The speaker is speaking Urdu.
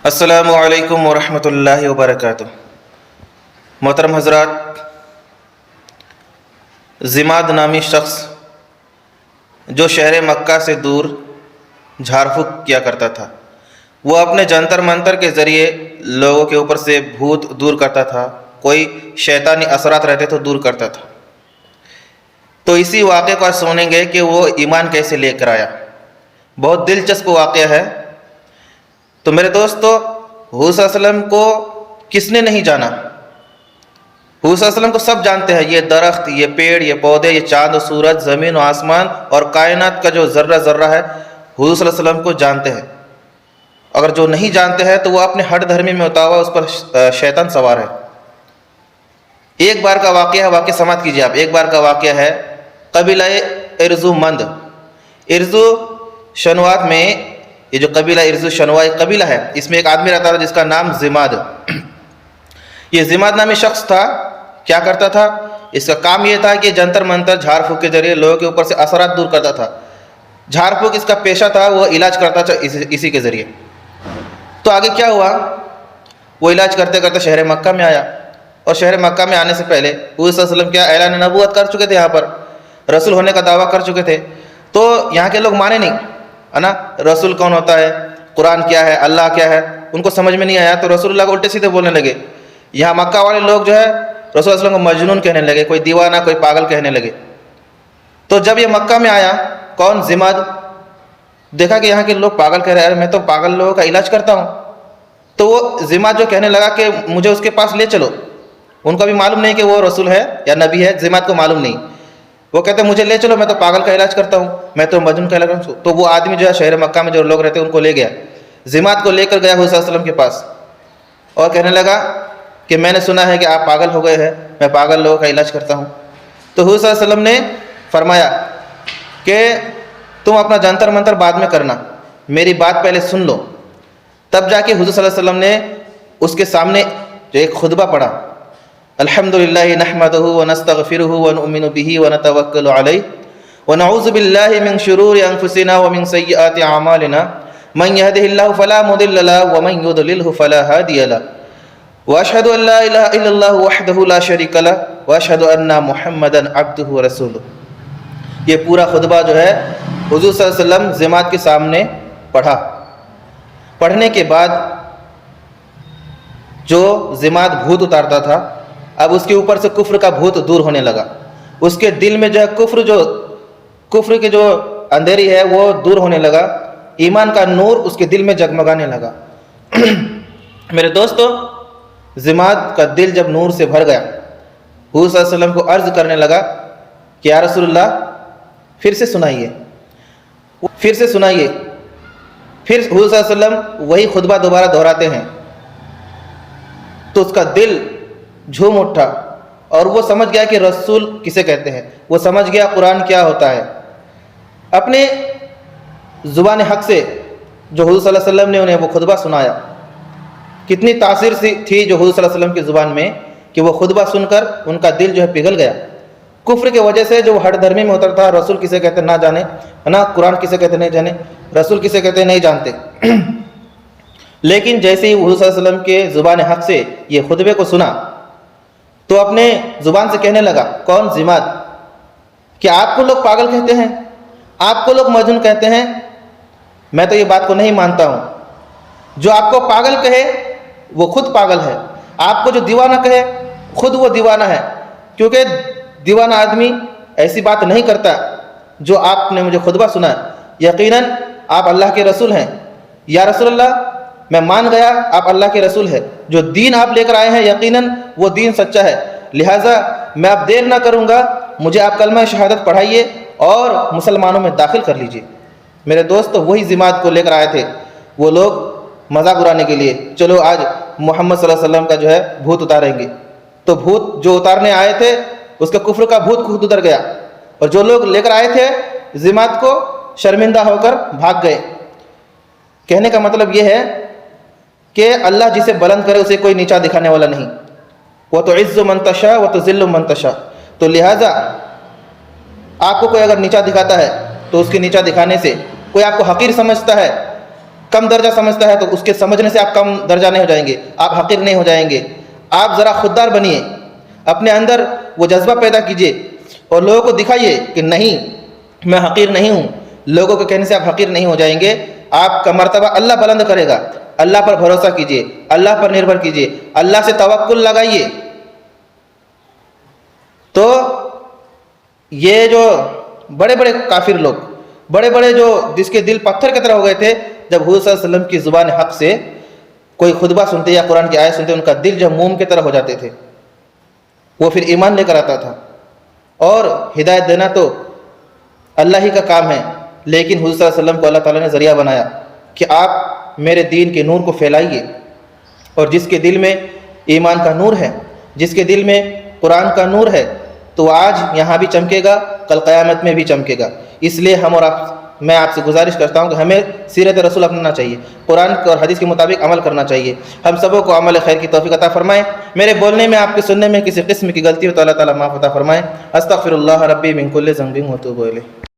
السلام علیکم ورحمۃ اللہ وبرکاتہ۔ محترم حضرات، ضماد نامی شخص جو شہر مکہ سے دور جھاڑ پھونک کیا کرتا تھا، وہ اپنے جنتر منتر کے ذریعے لوگوں کے اوپر سے بھوت دور کرتا تھا، کوئی شیطانی اثرات رہتے تو دور کرتا تھا۔ تو اسی واقعے کو آج سنیں گے کہ وہ ایمان کیسے لے کر آیا۔ بہت دلچسپ واقعہ ہے۔ تو میرے دوستو، حضور صلی اللہ علیہ وسلم کو کس نے نہیں جانا؟ حضور صلی اللہ علیہ وسلم کو سب جانتے ہیں۔ یہ درخت، یہ پیڑ، یہ پودے، یہ چاند و سورج، زمین و آسمان اور کائنات کا جو ذرہ ذرہ ہے، حضور صلی اللہ علیہ وسلم کو جانتے ہیں۔ اگر جو نہیں جانتے ہیں تو وہ اپنے ہٹ دھرمی میں اتارا ہوا، اس پر شیطان سوار ہے۔ ایک بار کا واقعہ ہے، واقعہ سماعت کیجیے آپ۔ ایک بار کا واقعہ ہے قبیلہ ارزو مند۔ ارزو شنوات میں، یہ جو قبیلہ ارزو شنوا ایک قبیلہ ہے، اس میں ایک آدمی رہتا تھا جس کا نام ضماد۔ یہ ضماد نامی شخص تھا، کیا کرتا تھا؟ اس کا کام یہ تھا کہ جنتر منتر جھاڑ پھونک کے ذریعے لوگوں کے اوپر سے اثرات دور کرتا تھا۔ جھاڑ پھونک اس کا پیشہ تھا، وہ علاج کرتا تھا اسی کے ذریعے۔ تو آگے کیا ہوا؟ وہ علاج کرتے کرتے شہر مکہ میں آیا، اور شہر مکہ میں آنے سے پہلے حضور صلی اللہ علیہ وسلم کیا اعلان نبوت کر چکے تھے، یہاں پر رسول ہونے کا دعویٰ کر چکے تھے۔ تو یہاں کے لوگ مانے نہیں، ہے نا؟ رسول کون ہوتا ہے، قرآن کیا ہے، اللہ کیا ہے، ان کو سمجھ میں نہیں آیا۔ تو رسول اللہ کو الٹے سیدھے بولنے لگے۔ یہاں مکہ والے لوگ جو ہے رسول اللہ علیہ وسلم کو مجنون کہنے لگے، کوئی دیوانہ، کوئی پاگل کہنے لگے۔ تو جب یہ مکہ میں آیا، کون؟ ضماد، دیکھا کہ یہاں کے لوگ پاگل کہہ رہے ہیں، میں تو پاگل لوگوں کا علاج کرتا ہوں۔ تو وہ ضماد جو کہنے لگا کہ مجھے اس کے پاس لے چلو۔ ان کو بھی معلوم نہیں کہ وہ رسول ہے یا نبی ہے، ضماد کو معلوم نہیں۔ وہ کہتے ہیں مجھے لے چلو، میں تو پاگل کا علاج کرتا ہوں، میں تو مجنون کا علاج کرتا ہوں۔ تو وہ آدمی جو ہے شہر مکہ میں جو لوگ رہتے ہیں ان کو لے گیا، ضماد کو لے کر گیا حضور صلی اللہ علیہ وسلم کے پاس، اور کہنے لگا کہ میں نے سنا ہے کہ آپ پاگل ہو گئے ہیں، میں پاگل لوگوں کا علاج کرتا ہوں۔ تو حضور صلی اللہ علیہ وسلم نے فرمایا کہ تم اپنا جنتر منتر بعد میں کرنا، میری بات پہلے سن لو۔ تب جا کے حضور صلی اللہ علیہ وسلم نے اس کے سامنے جو ایک خطبہ پڑھا، الحمدللہ نحمدہ ونستغفرہ ونؤمن بہ ونتوکل علیہ ونعوذ باللہ من شرور انفسنا ومن سیئات اعمالنا من یہدہ اللہ فلا مضل لہ ومن یضللہ فلا ہادی لہ واشہد ان لا الہ الا اللہ وحدہ لا شریک لہ واشہد ان محمدا عبدہ ورسولہ۔ یہ پورا خطبہ جو ہے حضور صلی اللہ علیہ وسلم ضماد کے سامنے پڑھا۔ پڑھنے کے بعد جو ضماد بھوت اتارتا تھا، اب اس کے اوپر سے کفر کا بھوت دور ہونے لگا۔ اس کے دل میں جو ہے کفر کے جو اندھیری ہے وہ دور ہونے لگا، ایمان کا نور اس کے دل میں جگمگانے لگا۔ میرے دوستو، ضماد کا دل جب نور سے بھر گیا، حضور صلی اللہ علیہ وسلم کو عرض کرنے لگا کہ یا رسول اللہ پھر سے سنائیے، پھر سے سنائیے۔ پھر حضور صلی اللہ علیہ وسلم وہی خطبہ دوبارہ دہراتے ہیں، تو اس کا دل جھوم اٹھا اور وہ سمجھ گیا کہ رسول کسے کہتے ہیں، وہ سمجھ گیا قرآن کیا ہوتا ہے۔ اپنے زبان حق سے جو حضور صلی اللہ علیہ وسلم نے انہیں وہ خطبہ سنایا، کتنی تاثیر تھی جو حضور صلی اللہ علیہ وسلم کی زبان میں، کہ وہ خطبہ سن کر ان کا دل جو ہے پگھل گیا۔ کفر کی وجہ سے جو ہٹ دھرمی میں ہوتا تھا، رسول کسے کہتے نہ جانے، ہے نا، قرآن کسے کہتے نہیں جانے، رسول کسے کہتے نہیں جانتے۔ لیکن جیسے ہی حضور صلی اللہ علیہ وسلم کے زبان حق سے یہ خطبے کو سنا، تو اپنے زبان سے کہنے لگا، کون؟ ضماد، کہ آپ کو لوگ پاگل کہتے ہیں، آپ کو لوگ مجنون کہتے ہیں، میں تو یہ بات کو نہیں مانتا ہوں۔ جو آپ کو پاگل کہے وہ خود پاگل ہے، آپ کو جو دیوانہ کہے خود وہ دیوانہ ہے، کیونکہ دیوانہ آدمی ایسی بات نہیں کرتا جو آپ نے مجھے خطبہ سنا۔ یقیناً آپ اللہ کے رسول ہیں۔ یا رسول اللہ، میں مان گیا آپ اللہ کے رسول ہیں، جو دین آپ لے کر آئے ہیں یقیناً وہ دین سچا ہے، لہٰذا میں اب دیر نہ کروں گا، مجھے آپ کلمہ شہادت پڑھائیے اور مسلمانوں میں داخل کر لیجیے۔ میرے دوست وہی ضماد کو لے کر آئے تھے وہ لوگ مذاق اڑانے کے لیے، چلو آج محمد صلی اللہ علیہ وسلم کا جو ہے بھوت اتاریں گے۔ تو بھوت جو اتارنے آئے تھے اس کا کفر کا بھوت خود اتر گیا، اور جو لوگ لے کر آئے تھے ضماد کو شرمندہ ہو کر بھاگ گئے۔ کہنے کا مطلب یہ ہے کہ اللہ جسے بلند کرے اسے کوئی نیچا دکھانے والا نہیں، وَتُعِزُّ مَن تَشَاءُ وَتُذِلُّ مَن تَشَاءُ۔ تو لہٰذا آپ کو کوئی اگر نیچا دکھاتا ہے تو اس کے نیچا دکھانے سے، کوئی آپ کو حقیر سمجھتا ہے کم درجہ سمجھتا ہے تو اس کے سمجھنے سے آپ کم درجہ نہیں ہو جائیں گے، آپ حقیر نہیں ہو جائیں گے۔ آپ ذرا خوددار بنیے، اپنے اندر وہ جذبہ پیدا کیجیے اور لوگوں کو دکھائیے کہ نہیں میں حقیر نہیں ہوں۔ لوگوں کے کہنے سے آپ حقیر نہیں ہو جائیں گے، آپ کا مرتبہ اللہ بلند کرے گا۔ اللہ پر بھروسہ کیجیے، اللہ پر نربھر کیجیے، اللہ سے توکل لگائیے۔ تو یہ جو بڑے بڑے کافر لوگ، بڑے بڑے جو جس کے دل پتھر کی طرح ہو گئے تھے، جب حضور صلی اللہ علیہ وسلم کی زبان حق سے کوئی خطبہ سنتے یا قرآن کی آیت سنتے، ان کا دل جو موم کی طرح ہو جاتے تھے، وہ پھر ایمان لے کر آتا تھا۔ اور ہدایت دینا تو اللہ ہی کا کام ہے، لیکن حضور صلی اللہ علیہ وسلم کو اللہ تعالیٰ نے ذریعہ بنایا کہ آپ میرے دین کے نور کو پھیلائیے۔ اور جس کے دل میں ایمان کا نور ہے، جس کے دل میں قرآن کا نور ہے، تو آج یہاں بھی چمکے گا، کل قیامت میں بھی چمکے گا۔ اس لیے میں آپ سے گزارش کرتا ہوں کہ ہمیں سیرت رسول اپنانا چاہیے، قرآن اور حدیث کے مطابق عمل کرنا چاہیے۔ ہم سبوں کو عمل خیر کی توفیق عطا فرمائے۔ میرے بولنے میں، آپ کے سننے میں کسی قسم کی غلطی ہو تو اللہ تعالیٰ معاف عطا فرمائے۔ استغفر اللہ ربی من کل ذنب و اتوب الیہ۔